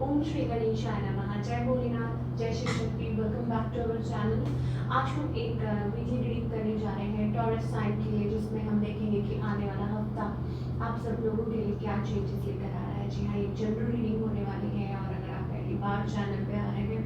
ओम श्री गणेशाय नमः। जय भोलेनाथ, जय Shiv Shakti. Welcome back to our channel. आज हम एक वीकली रीडिंग करने जा रहे हैं टॉरस साइन के लिए, जिसमें हम देखेंगे कि आने वाला हफ्ता आप सब लोगों के लिए क्या चेंजेस लेकर आ रहा है। जी हाँ, एक जनरल रीडिंग होने वाली है और अगर आप पहली बार चैनल पे आ रहे हैं,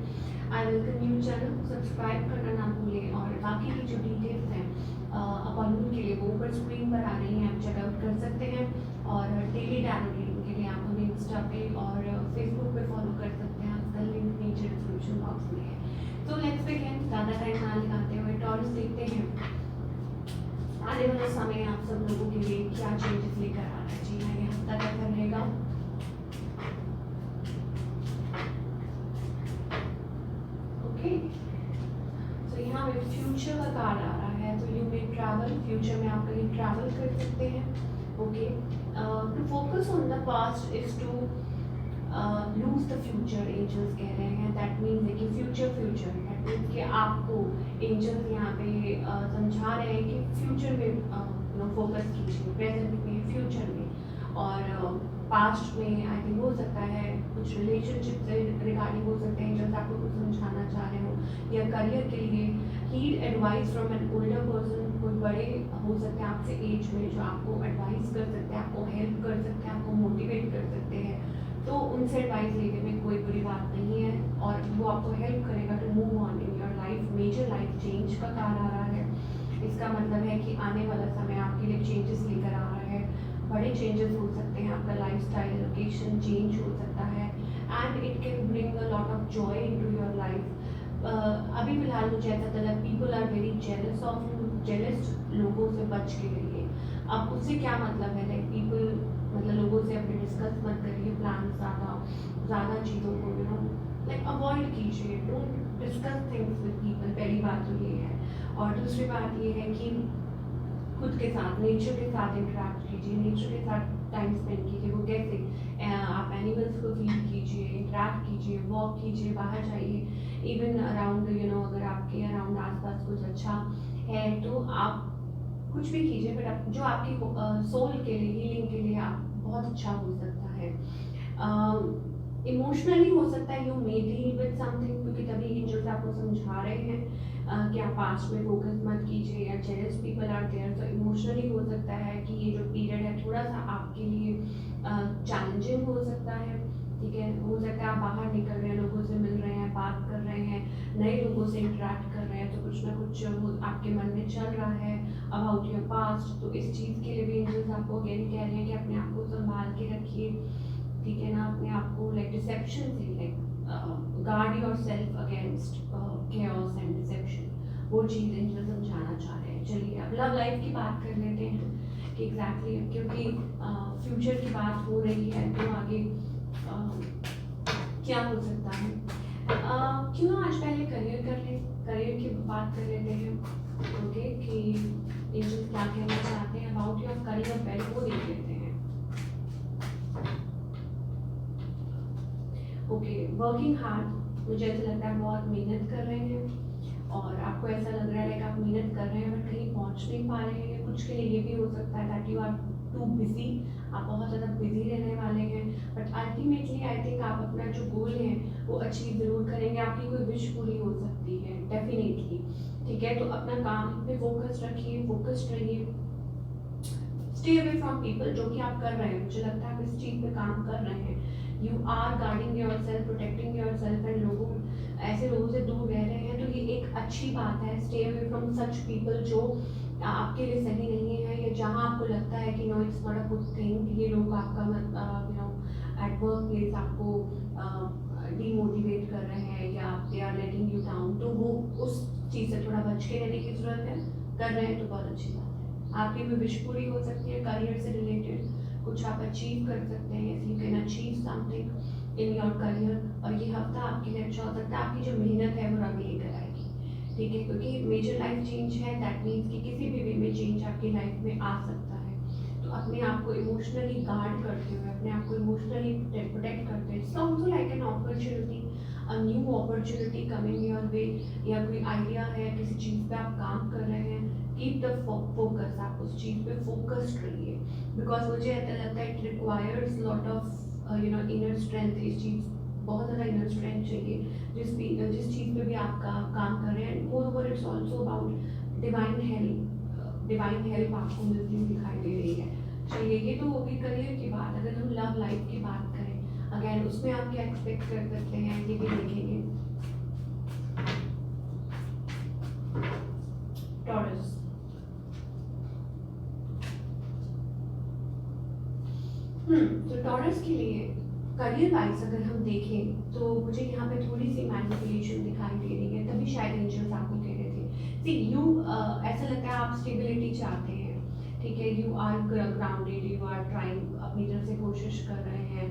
आई वेलकम यू। चैनल को सब्सक्राइब करना ना भूलें और बाकी की जो डिटेल्स हैं अपॉइंटमेंट के लिए वो ऊपर स्क्रीन पर आ रही हैं, आप चेकआउट कर सकते हैं। और डेली टैरो रीडिंग के लिए आप हमें इंस्टा पे और फेसबुक पे फॉलो कर सकते हैं। आपका लिंक नीचे डिस्क्रिप्शन बॉक्स में है। तो लेट्स बिगिन। ज़्यादा टाइम ना लगाते हुए टॉरस देखते हैं आने वाला समय आप सब लोगों के लिए क्या चेंजेस लेकर आ रहा है। जी हाँ, ये हफ्ता कैसा रहेगा। ओके, तो यहाँ पे फ्यूचर का कार्ड आ रहा है, तो यू मे ट्रैवल। फ्यूचर में आप कहीं ट्रैवल कर सकते हैं। Okay, to focus on the past is to lose the future. Angels कह रहे हैं दैट मीन्स कि फ्यूचर दैट मीन्स कि आपको एंजल्स यहाँ पे समझा रहे हैं कि फ्यूचर में फोकस कीजिए, प्रेजेंट में, फ्यूचर में। और पास्ट में आई थिंक हो सकता है कुछ रिलेशनशिप से रिगार्डिंग हो सकते हैं, एंजल्स आपको कुछ समझाना चाह रहे हो, या करियर के लिए heed advice from an older person. कोई बड़े हो सकते हैं आपसे एज में, जो आपको एडवाइस कर सकते हैं, आपको हेल्प कर सकते हैं, आपको मोटिवेट कर सकते हैं। तो उनसे एडवाइस लेने में कोई बुरी बात नहीं है और वो आपको हेल्प करेगा to move on in your life. Major life change का कार्ड आ रहा है। इसका मतलब है कि आने वाला समय आपके लिए चेंजेस लेकर आ रहा है। बड़े चेंजेस हो सकते हैं, आपका लाइफस्टाइल, लोकेशन चेंज हो सकता है and it can bring a lot of joy into your life. अभी फिलहाल मुझे ऐसा लगा people are very jealous of you. Jealous लोगों से बच के रहिए। अब उससे क्या मतलब है, लाइक पीपल मतलब लोगों से अपने डिस्कस मत करिए प्लान, ज़्यादा चीज़ों को लाइक अवॉइड कीजिए। Don't discuss things with people. पहली बात तो ये है। और दूसरी बात ये है कि खुद के साथ, नेचर के साथ इंटरेक्ट कीजिए, नेचर के साथ टाइम स्पेंड कीजिए। वो कैसे, आप एनिमल्स को फीड कीजिए, इंटरेक्ट कीजिए, वॉक कीजिए, बाहर जाइए। इवन अराउंड अगर आपके अराउंड आसपास कुछ अच्छा है तो आप कुछ भी कीजिए, बट जो आपकी सोल के लिए, हीलिंग के लिए आप बहुत अच्छा हो सकता है। इमोशनली हो सकता है you may deal with something, क्योंकि तभी एंजल्स आपको समझा रहे हैं कि आप पास्ट में फोकस मत कीजिए, या जेलस पीपल आर देयर। तो इमोशनली हो सकता है कि ये जो पीरियड है थोड़ा सा आपके लिए चैलेंजिंग हो सकता है। ठीक है, हो सकता है आप बाहर निकल रहे हैं, लोगों से मिल रहे हैं, बात कर रहे हैं, नए लोगों से इंटरेक्ट कर रहे हैं, तो कुछ ना कुछ वो आपके मन में चल रहा है अबाउट योर पास्ट। तो इस चीज़ के लिए भी एंजल्स आपको अगेन कह रहे हैं कि अपने आप को संभाल के रखिए। ठीक है ना, अपने आप को लाइक डिसेप्शन से like guard yourself against chaos and deception. वो चीज़ एंजल समझाना चाह रहे हैं। चलिए अब लव लाइफ की बात कर लेते हैं कि एग्जैक्टली क्योंकि फ्यूचर की बात हो रही है तो आगे क्या हो सकता है। क्यों आज पहले करियर कर ले, करियर की बात कर लेते हैं। ओके, कि एंजल क्या कहना चाहते हैं अबाउट योर करियर बेल्ट, वो देख लेते हैं। Okay, working hard. मुझे ऐसा लगता है बहुत मेहनत कर रहे हैं और आपको ऐसा लग रहा है लाइक आप मेहनत कर रहे हैं बट कहीं पहुंच नहीं पा रहे हैं। कुछ के लिए ये भी हो सकता है that you are too busy. आप बहुत ज़्यादा बिजी रहने वाले हैं, बट अल्टीमेटली आई थिंक आप अपना जो गोल है वो अचीव ज़रूर करेंगे। आपकी कोई विश पूरी हो सकती है डेफिनेटली। ठीक है, तो अपना काम पे फोकस रखिए, फोकस्ड रहिए। स्टे अवे फ्रॉम पीपल, जो कि आप कर रहे हैं। मुझे लगता है आप इस चीज़ पे काम कर रहे हैं। You are guarding yourself, protecting yourself and ऐसे लोगों से दूर रह रहे हैं, तो ये एक अच्छी बात है। Stay away from such people जो आपके लिए सही नहीं है, या जहाँ आपको लगता है कि no it's not a good thing. ये लोग आपका एट वर्क प्लेस आपको डीमोटिवेट कर रहे हैं या they are letting you down, तो वो उस चीज़ से थोड़ा बच के रहने की ज़रूरत है। कर रहे हैं तो बहुत अच्छी बात है। आपकी भी विश पूरी हो सकती है, करियर से रिलेटेड कुछ आप अचीव कर सकते हैं। You can achieve something in your career. और ये हफ्ता आपके लिए अच्छा हो सकता है। आपकी जो मेहनत है वो रंग लेकर आएगी। ठीक है, क्योंकि मेजर लाइफ चेंज है, दैट मीन्स कि किसी भी वे में चेंज आपकी लाइफ में आ सकता है। तो अपने आप को इमोशनली गार्ड करते हुए, अपने आप को इमोशनली प्रोटेक्ट करते हुए, it's also like an opportunity, a new opportunity coming your way. या कोई आइडिया है, किसी चीज़ पे आप काम कर रहे हैं, कीप द फोकस। आप उस चीज़ पे फोकस्ड रहिए, बिकॉज मुझे ऐसा लगता है it requires lot of inner strength. इस चीज़ बहुत ज़्यादा इनर स्ट्रेंथ चाहिए जिस चीज़ पे भी आपका काम कर रहे हैं। More over it's also about divine help आपको मिलती हुई दिखाई दे रही है। चलिए ये तो होगी करियर की बात। अगर हम लव लाइफ की बात करें अगेन उसमें आप क्या एक्सपेक्ट कर सकते हैं ये भी देखेंगे। टॉरस, तो टॉरस के लिए करियर वाइज अगर हम देखें तो मुझे यहाँ पे थोड़ी सी मैनिपुलेशन दिखाई दे रही है, तभी शायद एंजल्स आपको कह रहे थे। सी यू ऐसा लगता है आप स्टेबिलिटी चाहते हैं, ठीक है, you are grounded, you are trying, अपनी तरफ से कोशिश कर रहे हैं,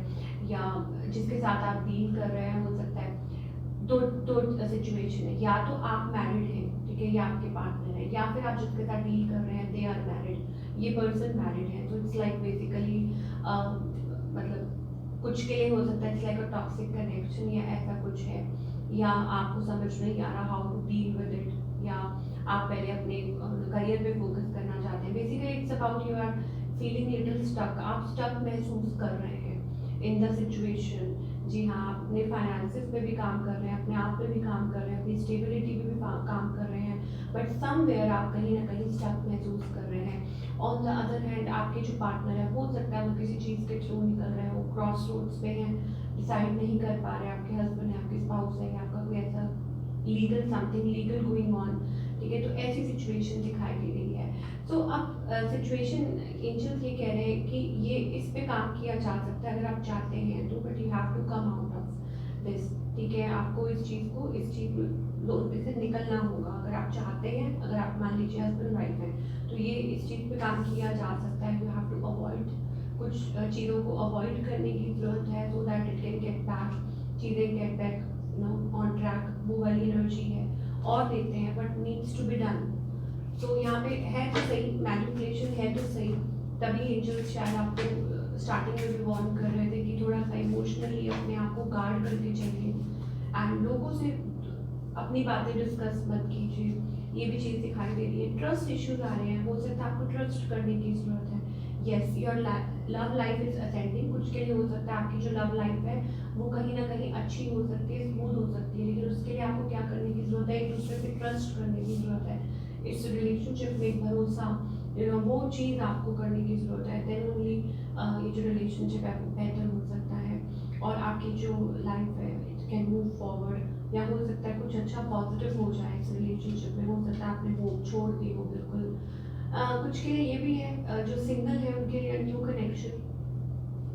या जिसके साथ आप डील कर रहे हैं हो सकता है दो सिचुएशन है, या तो आप मैरिड हैं, ठीक है, या आपके पार्टनर है, या फिर आप जिसके साथ डील कर रहे हैं दे आर मैरिड, ये पर्सन मैरिड है। तो इट्स लाइक बेसिकली मतलब कुछ के लिए हो सकता है it's like a toxic connection या ऐसा कुछ है, या आपको समझ नहीं आ रहा how to deal with it, या आप पहले अपने करियर पे फोकस करना चाहते हैं। Basically it's about you are feeling little stuck, आप स्टक महसूस कर रहे हैं इन द सिचुएशन। जी हाँ, आप अपने फाइनेंसिस पे भी काम कर रहे हैं, अपने आप पे भी काम कर रहे हैं, अपनी स्टेबिलिटी पे भी काम कर रहे हैं, बट समवेयर आप कहीं ना कहीं स्टक महसूस कर रहे हैं। ऑन द अदर हैंड आपके जो पार्टनर है हो सकता है वो किसी चीज़ के थ्रू निकल रहे हैं, वो क्रॉस रोड्स पे हैं, डिसाइड नहीं कर पा रहे हैं, आपके हस्बैंड है, आपके स्पाउस है, या आपका कोई ऐसा legal something legal going on, ठीक है, तो ऐसी सिचुएशन दिखाई दे रही है। तो अब सिचुएशन एंजल्स ये कह रहे हैं कि ये इस पे काम किया जा सकता है अगर आप चाहते हैं तो, but you have to come out of this, ठीक है, आपको इस चीज़ से निकलना होगा अगर आप चाहते हैं। अगर आप मान लीजिए हस्बैंड वाइफ है तो ये इस चीज़ पे काम किया जा सकता है। यू हैव टू अवॉइड, कुछ चीज़ों को अवॉइड करने की ज़रूरत है so that it can get back, चीज़ें गेट बैक ऑन ट्रैक, वो वाली एनर्जी है और देते हैं, but needs to be done. तो यहाँ पे है तो सही, मैनिपुलेशन है तो सही, तभी एंजल्स शायद आपको स्टार्टिंग में भी वार्न कर रहे थे कि थोड़ा सा इमोशनली अपने आप को गार्ड करके चलिए एंड लोगों से अपनी बातें डिस्कस मत कीजिए, ये भी चीज़ दिखाई दे रही है। ट्रस्ट इश्यूज आ रहे हैं, हो सकता है आपको ट्रस्ट करने की ज़रूरत है। Yes, your love life is ascending, कुछ के लिए हो सकता है आपकी जो लव लाइफ है वो कहीं ना कहीं अच्छी हो सकती है, स्मूथ हो सकती है, लेकिन उसके लिए आपको क्या करने की ज़रूरत है, एक दूसरे पे ट्रस्ट करने की ज़रूरत है। इस रिलेशनशिप में भरोसा, वो चीज़ आपको करने की ज़रूरत है, देन ओनली ये जो रिलेशनशिप है वो बेहतर हो सकता है और आपकी जो लाइफ है इट कैन मूव फॉरवर्ड, या हो सकता है कुछ अच्छा पॉजिटिव हो जाए इस रिलेशनशिप में, हो सकता है आपने होप छोड़ दी हो बिल्कुल। कुछ के लिए ये भी है जो सिंगल है उनके लिए new connection,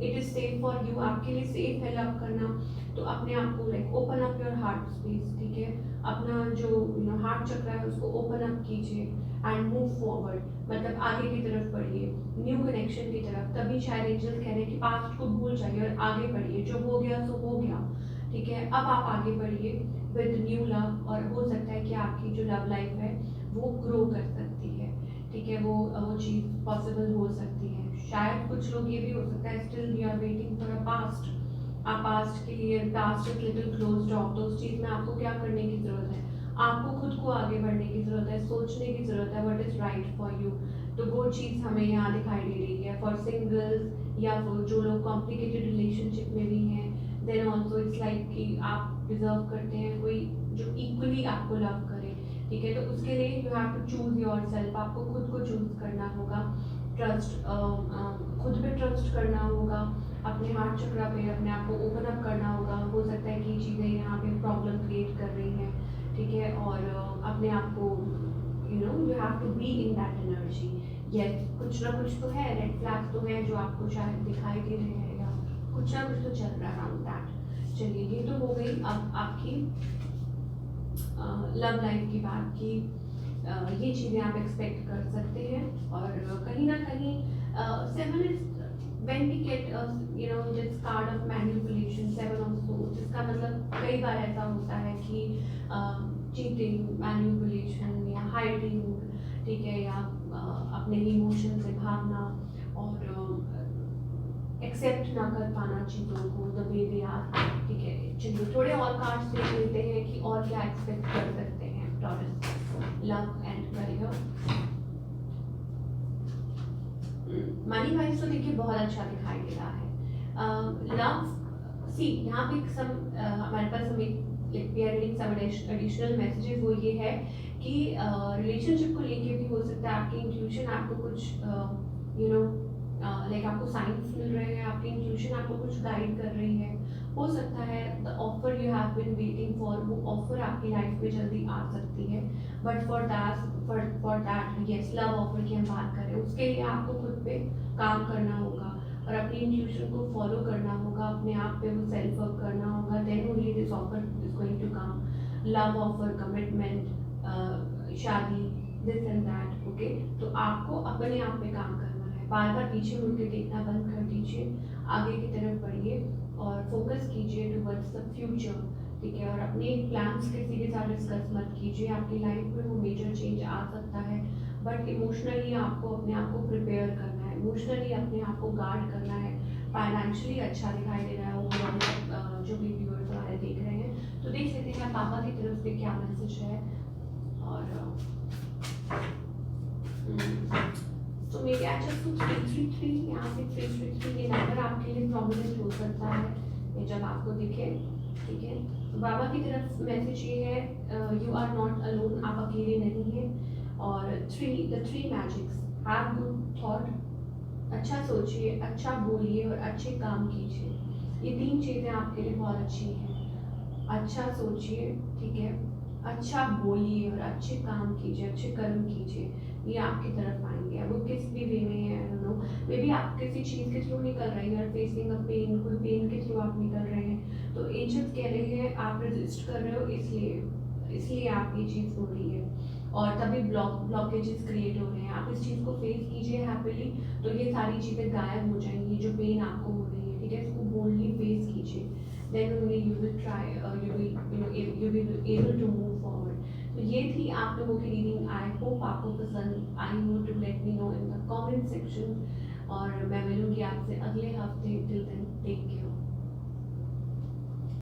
it is safe for you, आपके लिए सेफ है लव करना। तो अपने आप को like open up your heart space, ठीक है, अपना जो हार्ट चक्र है उसको ओपन अप कीजिए एंड मूव फॉरवर्ड, मतलब आगे की तरफ बढ़िए, न्यू कनेक्शन की तरफ। तभी शायद एंजल्स कह रहे हैं कि पास्ट को भूल जाइए और आगे बढ़िए, जो हो गया सो हो गया, ठीक है, अब आप आगे बढ़िए विद न्यू लव, और हो सकता है कि आपकी जो लव लाइफ है वो ग्रो कर सकती है, ठीक है, वो चीज़ पॉसिबल हो सकती है। शायद कुछ लोग ये भी हो सकता है still we are waiting for a past, आप पास्ट के लिए, past is little closed off, तो उस चीज़ में आपको क्या करने की ज़रूरत है, आपको खुद को आगे बढ़ने की ज़रूरत है, सोचने की ज़रूरत है what is right for you. तो वो चीज़ हमें यहाँ दिखाई दे रही है फॉर सिंगल्स या फिर जो लोग कॉम्प्लिकेटेड रिलेशनशिप में भी हैं। देन ऑल्सो इट्स लाइक कि आप डिजर्व करते हैं कोई जो इक्वली आपको लव करे, ठीक है, तो उसके लिए you have to choose yourself, आपको खुद को चूज करना होगा, ट्रस्ट खुद पे ट्रस्ट करना होगा, अपने हार्ट चक्र पे अपने आप को ओपन अप करना होगा। हो सकता है कि चीज़ें यहाँ पे प्रॉब्लम क्रिएट कर रही हैं, ठीक है, और अपने आप को you have to be in that energy. Yes, कुछ ना कुछ तो है, रेड फ्लैग तो है जो आपको शायद दिखाई दे रहे हैं, या कुछ ना कुछ तो चल रहा है अराउंड दैट। चलिए ये तो हो गई अब आपकी लव लाइफ की बात की, ये चीज़ें आप एक्सपेक्ट कर सकते हैं। और कहीं ना कहीं 7 is when we get this card of manipulation, 7 of swords, इसका मतलब कई बार ऐसा होता है कि चीटिंग, मैनिपुलेशन या हाइडिंग, ठीक है, या अपने इमोशन से भागना और एक्सेप्ट ना कर पाना चीज़ों को द वे दे आर, ठीक है। चलिए थोड़े और कार्ड्स देख लेते हैं कि और क्या एक्सपेक्ट कर सकते हैं taurus, love and career. Money wise तो देखिए बहुत अच्छा दिखाई दे रहा है। लव सी यहाँ पे हमारे पास हम एक we are getting some additional messages, वो ये है कि रिलेशनशिप को लेके भी हो सकता है आपकी इंट्यूशन आपको कुछ लाइक आपको साइंस मिल रहे हैं, आपकी इंट्यूशन आपको कुछ गाइड कर रही है। हो सकता है the offer you have been waiting for, वो ऑफर आपकी लाइफ में जल्दी आ सकती है। But for that yes, love offer की हम बात करें, उसके लिए आपको खुद पे काम करना होगा और अपनी इंट्यूशन को फॉलो करना होगा, अपने आप पे वो सेल्फ वर्क करना होगा। Then only this offer is going to come, love offer, commitment, शादी, दिस एंड दैट। ओके, तो आपको अपने आप पे काम करना है, बार बार पीछे मुड़ के देखना बंद कर दीजिए, आगे की तरफ बढ़िए और फोकस कीजिए टुवर्ड्स द फ्यूचर। ठीक है, और अपने प्लान्स किसी के साथ डिस्कस मत कीजिए, आपकी लाइफ में वो मेजर चेंज आ सकता है, बट इमोशनली आपको अपने आप को प्रिपेयर करना है, इमोशनली अपने आप को गार्ड करना है। फाइनेंशियली अच्छा दिखाई दे रहा है ओवरऑल, जो भी व्यूअर्स हमारे देख रहे हैं, तो देख सकते हैं पापा की तरफ से क्या मैसेज है। और तो मेरे अच्छा 333, यहाँ पे 333 ये नंबर आपके लिए प्रोमिनेंट हो सकता है, ये जब आपको दिखे। ठीक है, तो बाबा की तरफ मैसेज ये है, यू आर नॉट अलोन, आप अकेले नहीं हैं। और the three magics, have good thought, अच्छा सोचिए, अच्छा बोलिए और अच्छे काम कीजिए। ये तीन चीज़ें आपके लिए बहुत अच्छी हैं। अच्छा सोचिए, ठीक है, अच्छा बोलिए और अच्छे काम कीजिए, अच्छे कर्म कीजिए, ये आपकी तरफ आएंगे। अब वो किस भी वे में है, I don't know, may be आप किसी चीज़ के थ्रू निकल रहे हैं, फेसिंग अ पेन, कोई पेन के थ्रू आप निकल रहे हैं, तो एंजल्स कह रहे हैं आप रेजिस्ट कर रहे हो, इसलिए आप ये चीज़ हो रही है और तभी ब्लॉकेजेस क्रिएट हो रहे हैं। आप इस चीज़ को फेस कीजिए हैप्पीली, तो ये सारी चीज़ें गायब हो जाएंगी जो पेन आपको हो रही है। ठीक है, इसको बोल्डली फेस कीजिए, then only you will try, you will able to move forward. तो ये थी आप लोगों की रीडिंग, आई होप आपको पसंद आई हो, to let me know in the comment section. और मैं मिलूंगी आपसे अगले हफ्ते, टिल देन टेक केयर।